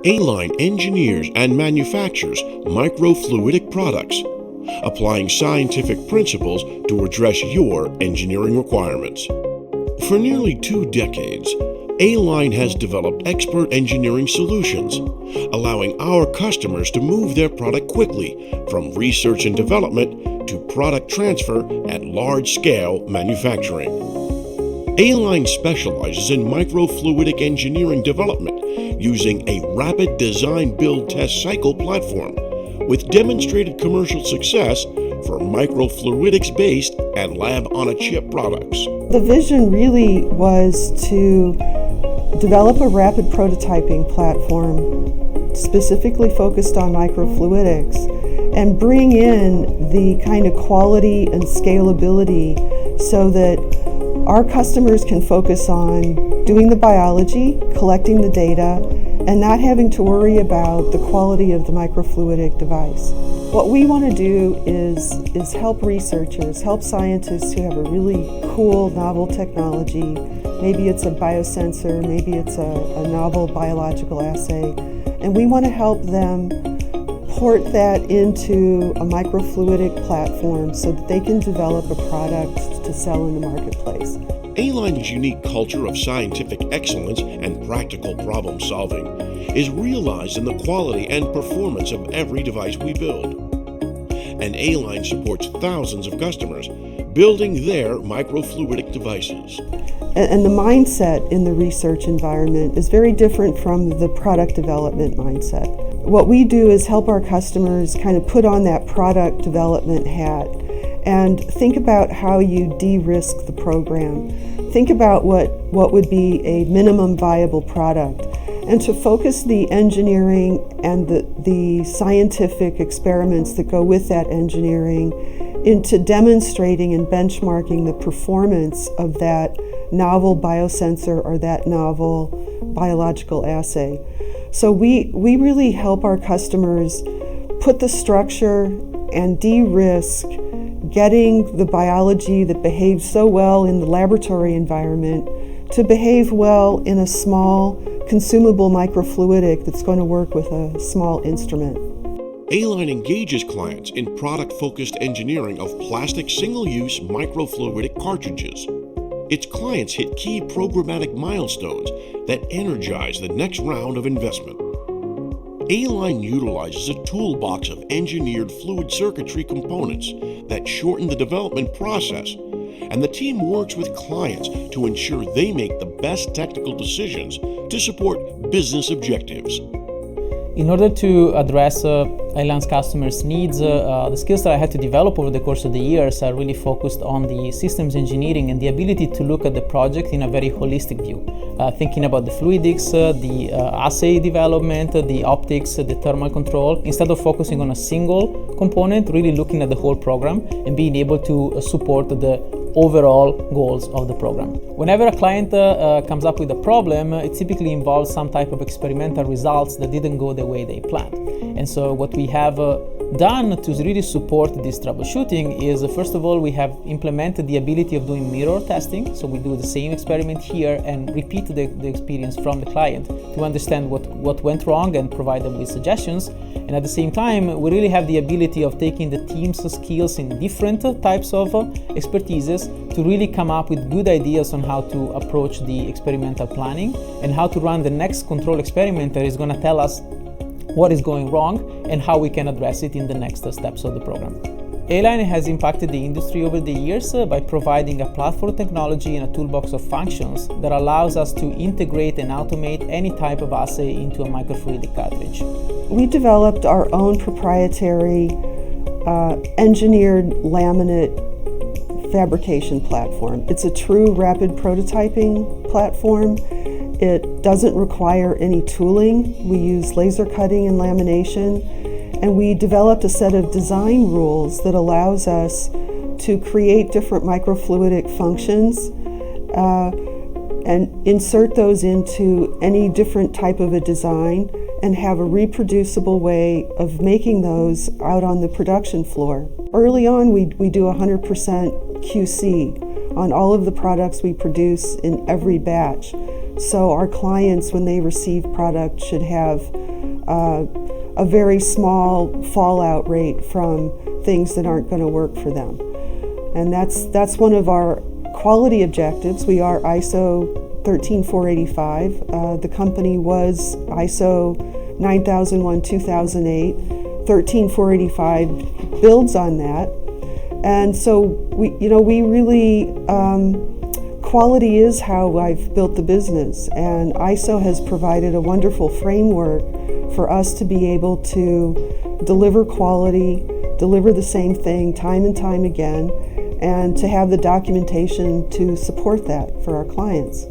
ALine engineers and manufactures microfluidic products, applying scientific principles to address your engineering requirements. For nearly 2 decades, ALine has developed expert engineering solutions, allowing our customers to move their product quickly from research and development to product transfer at large-scale manufacturing. ALine specializes in microfluidic engineering development using a rapid design build test cycle platform with demonstrated commercial success for microfluidics-based and lab-on-a-chip products. The vision really was to develop a rapid prototyping platform specifically focused on microfluidics and bring in the kind of quality and scalability so that our customers can focus on doing the biology, collecting the data, and not having to worry about the quality of the microfluidic device. What we want to do is help researchers, help scientists who have a really cool, novel technology. Maybe it's a biosensor, maybe it's a novel biological assay, and we want to help them port that into a microfluidic platform so that they can develop a product to sell in the marketplace. ALine's unique culture of scientific excellence and practical problem solving is realized in the quality and performance of every device we build. And ALine supports thousands of customers building their microfluidic devices. And the mindset in the research environment is very different from the product development mindset. What we do is help our customers kind of put on that product development hat and think about how you de-risk the program. Think about what would be a minimum viable product, and to focus the engineering and the scientific experiments that go with that engineering into demonstrating and benchmarking the performance of that novel biosensor or that novel biological assay. So we really help our customers put the structure and de-risk getting the biology that behaves so well in the laboratory environment to behave well in a small, consumable microfluidic that's going to work with a small instrument. ALine engages clients in product-focused engineering of plastic single-use microfluidic cartridges. Its clients hit key programmatic milestones that energize the next round of investment. ALine utilizes a toolbox of engineered fluid circuitry components that shorten the development process, and the team works with clients to ensure they make the best technical decisions to support business objectives. In order to address ALine's customers' needs, the skills that I had to develop over the course of the years are really focused on the systems engineering and the ability to look at the project in a very holistic view, thinking about the fluidics, the assay development, the optics, the thermal control, instead of focusing on a single component, really looking at the whole program and being able to support the overall goals of the program. Whenever a client comes up with a problem, it typically involves some type of experimental results that didn't go the way they planned. And so what we have done to really support this troubleshooting is, first of all, we have implemented the ability of doing mirror testing. So we do the same experiment here and repeat the experience from the client to understand what went wrong and provide them with suggestions. And at the same time, we really have the ability of taking the team's skills in different types of expertises to really come up with good ideas on how to approach the experimental planning and how to run the next control experiment that is going to tell us what is going wrong and how we can address it in the next steps of the program. ALine has impacted the industry over the years by providing a platform technology and a toolbox of functions that allows us to integrate and automate any type of assay into a microfluidic cartridge. We developed our own proprietary engineered laminate fabrication platform. It's a true rapid prototyping platform. It doesn't require any tooling. We use laser cutting and lamination, and we developed a set of design rules that allows us to create different microfluidic functions and insert those into any different type of a design and have a reproducible way of making those out on the production floor. Early on, we do 100% QC on all of the products we produce in every batch. So our clients, when they receive product, should have a very small fallout rate from things that aren't going to work for them. And that's one of our quality objectives. We are ISO 13485. The company was ISO 9001-2008. 13485 builds on that. And so we really, quality is how I've built the business, and ISO has provided a wonderful framework for us to be able to deliver quality, deliver the same thing time and time again, and to have the documentation to support that for our clients.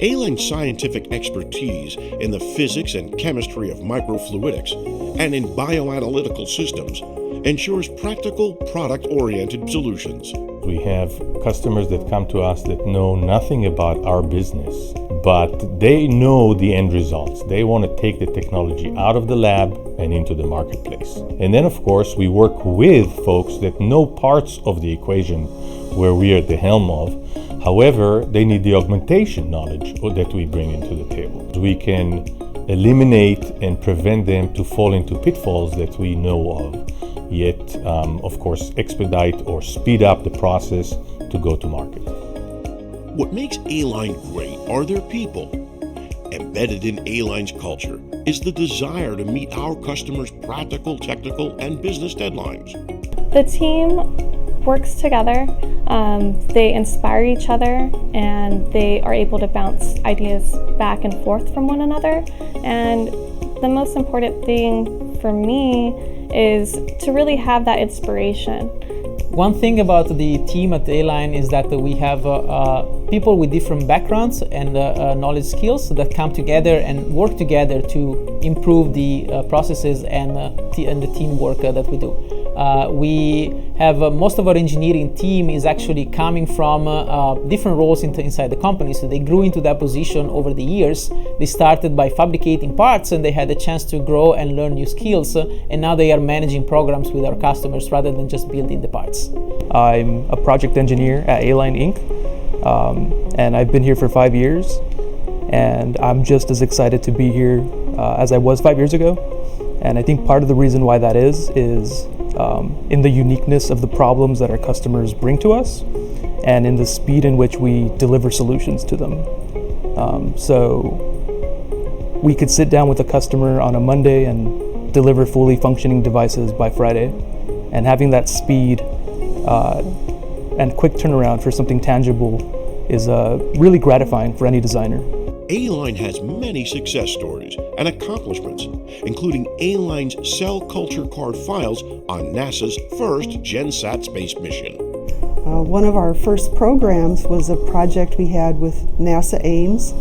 ALine's scientific expertise in the physics and chemistry of microfluidics and in bioanalytical systems ensures practical, product-oriented solutions. We have customers that come to us that know nothing about our business, but they know the end results. They want to take the technology out of the lab and into the marketplace. And then, of course, we work with folks that know parts of the equation where we are at the helm of. However, they need the augmentation knowledge that we bring into the table. We can eliminate and prevent them to fall into pitfalls that we know of, yet, of course, expedite or speed up the process to go to market. What makes ALine great are their people. Embedded in ALine's culture is the desire to meet our customers' practical, technical, and business deadlines. The team works together, they inspire each other, and they are able to bounce ideas back and forth from one another. And the most important thing for me is to really have that inspiration. One thing about the team at ALine is that we have people with different backgrounds and knowledge skills that come together and work together to improve the processes and the teamwork that we do. We have most of our engineering team is actually coming from different roles inside the company, so they grew into that position over the years. They started by fabricating parts and they had a chance to grow and learn new skills, and now they are managing programs with our customers rather than just building the parts. I'm a project engineer at ALine Inc. And I've been here for 5 years, and I'm just as excited to be here as I was 5 years ago. And I think part of the reason why that is in the uniqueness of the problems that our customers bring to us and in the speed in which we deliver solutions to them. So we could sit down with a customer on a Monday and deliver fully functioning devices by Friday, and having that speed and quick turnaround for something tangible is really gratifying for any designer. ALine has many success stories and accomplishments, including ALine's cell culture card files on NASA's first GenSat space mission. One of our first programs was a project we had with NASA Ames.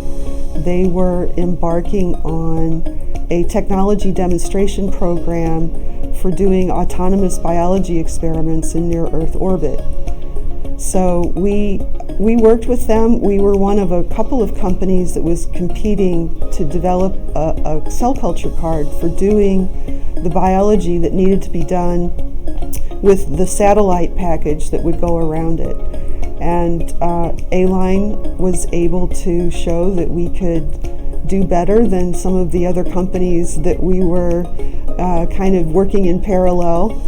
They were embarking on a technology demonstration program for doing autonomous biology experiments in near-Earth orbit. So we worked with them. We were one of a couple of companies that was competing to develop a cell culture card for doing the biology that needed to be done with the satellite package that would go around it. And ALine was able to show that we could do better than some of the other companies that we were kind of working in parallel.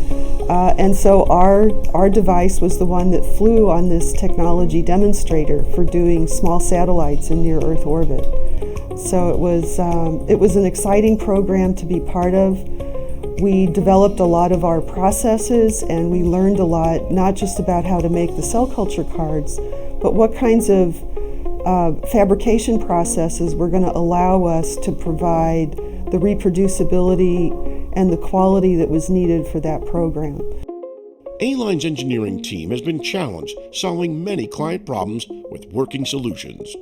And so our device was the one that flew on this technology demonstrator for doing small satellites in near-Earth orbit. So it was an exciting program to be part of. We developed a lot of our processes, and we learned a lot, not just about how to make the cell culture cards, but what kinds of fabrication processes were going to allow us to provide the reproducibility and the quality that was needed for that program. ALine's engineering team has been challenged solving many client problems with working solutions.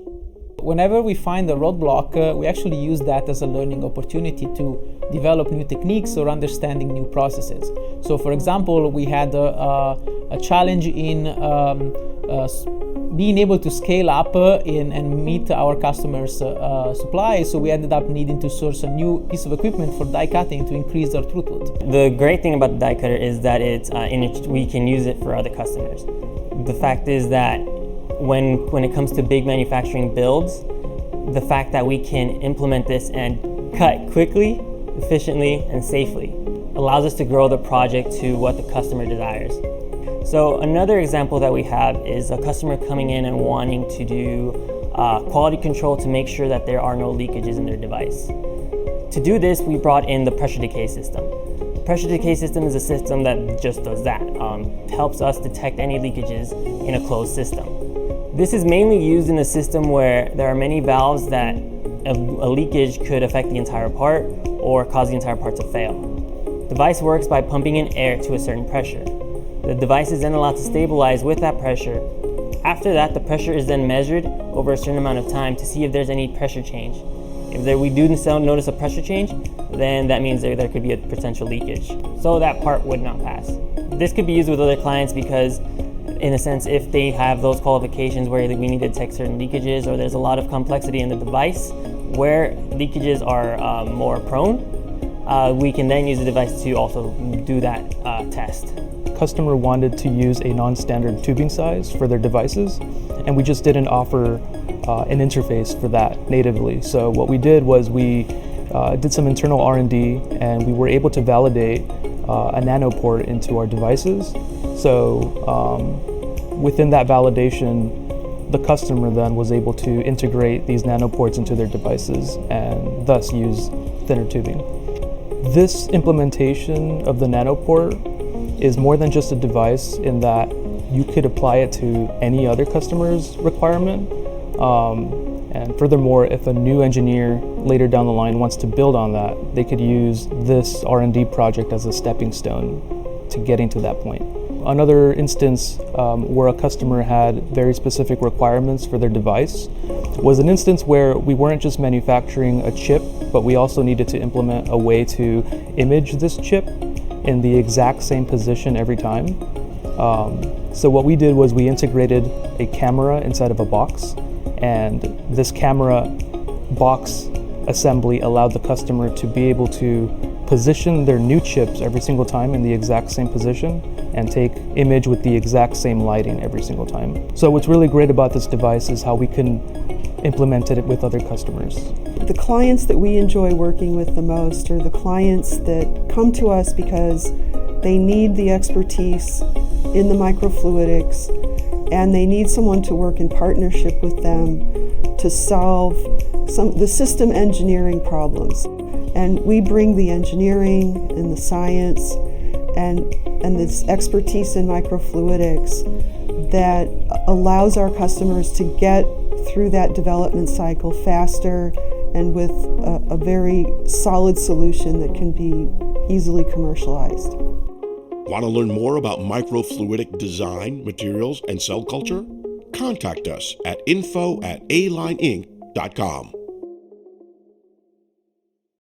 Whenever we find a roadblock, we actually use that as a learning opportunity to develop new techniques or understanding new processes. So, for example, we had a challenge in being able to scale up and meet our customers' supply, so we ended up needing to source a new piece of equipment for die cutting to increase our throughput. The great thing about the die cutter is that we can use it for other customers. The fact is that when it comes to big manufacturing builds, the fact that we can implement this and cut quickly efficiently, and safely. Allows us to grow the project to what the customer desires. So another example that we have is a customer coming in and wanting to do quality control to make sure that there are no leakages in their device. To do this, we brought in the pressure decay system. The pressure decay system is a system that just does that. Helps us detect any leakages in a closed system. This is mainly used in a system where there are many valves that a leakage could affect the entire part or cause the entire part to fail. The device works by pumping in air to a certain pressure. The device is then allowed to stabilize with that pressure. After that, the pressure is then measured over a certain amount of time to see if there's any pressure change. If we do notice a pressure change, then that means there could be a potential leakage. So that part would not pass. This could be used with other clients because, in a sense, if they have those qualifications where we need to detect certain leakages or there's a lot of complexity in the device where leakages are more prone, we can then use the device to also do that test. Customer wanted to use a non-standard tubing size for their devices, and we just didn't offer an interface for that natively. So what we did was we did some internal R&D, and we were able to validate a nanoport into our devices. So within that validation, the customer then was able to integrate these nanoports into their devices and thus use thinner tubing. This implementation of the nanoport is more than just a device in that you could apply it to any other customer's requirement. And furthermore, if a new engineer later down the line wants to build on that, they could use this R&D project as a stepping stone to getting to that point. Another instance where a customer had very specific requirements for their device was an instance where we weren't just manufacturing a chip, but we also needed to implement a way to image this chip in the exact same position every time. So what we did was we integrated a camera inside of a box, and this camera box assembly allowed the customer to be able to position their new chips every single time in the exact same position and take image with the exact same lighting every single time. So what's really great about this device is how we can implement it with other customers. The clients that we enjoy working with the most are the clients that come to us because they need the expertise in the microfluidics, and they need someone to work in partnership with them to solve the system engineering problems. And we bring the engineering and the science and this expertise in microfluidics that allows our customers to get through that development cycle faster and with a very solid solution that can be easily commercialized. Want to learn more about microfluidic design, materials, and cell culture? Contact us at info@alineinc.com.